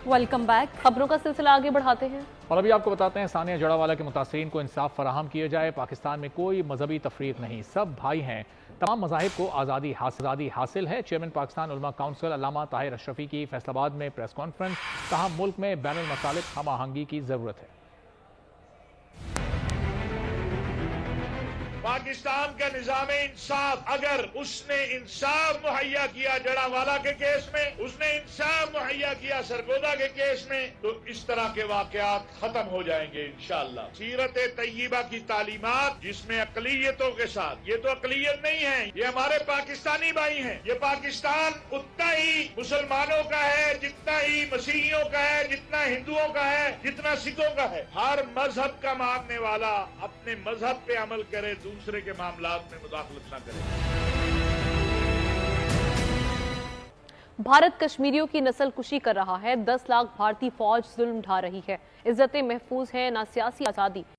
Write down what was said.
Welcome back. खबरों का सिलसिला आगे बढ़ाते हैं और अभी आपको बताते हैं सानिया जड़ावाला के मुतासरीन को इंसाफ फराहम किया जाए। पाकिस्तान में कोई मजहबी तफरीक नहीं, सब भाई हैं। तमाम मज़ाहिब को आज़ादी हासिल है। चेयरमैन पाकिस्तान उलमा काउंसिल अल्लामा ताहिर अशरफी की फैसलाबाद में प्रेस कॉन्फ्रेंस। कहा, मुल्क में बैनुल मसालिक हम आहंगी की जरूरत है। पाकिस्तान का निजाम इंसाफ, अगर उसने इंसाफ मुहैया किया जड़ावाला के केस में, उसने इंसाफ मुहैया किया सरगोदा के केस में, तो इस तरह के वाकयात खत्म हो जाएंगे इंशाअल्लाह। सीरत तय्यबा की तालीमात, जिसमें अकलियतों के साथ, ये तो अकलियत नहीं है, ये हमारे पाकिस्तानी भाई हैं। ये पाकिस्तान उतना ही मुसलमानों का है जितना ही मसीहियों का है, जितना हिंदुओं का है, जितना सिखों का है। हर मजहब का मानने वाला अपने मजहब पे अमल करे, दूसरे के मामलात में मुदाखलत न करे। भारत कश्मीरियों की नस्ल कुशी कर रहा है। 10 लाख भारतीय फौज जुल्म ढा रही है। इज्जतें महफूज है, ना सियासी आजादी।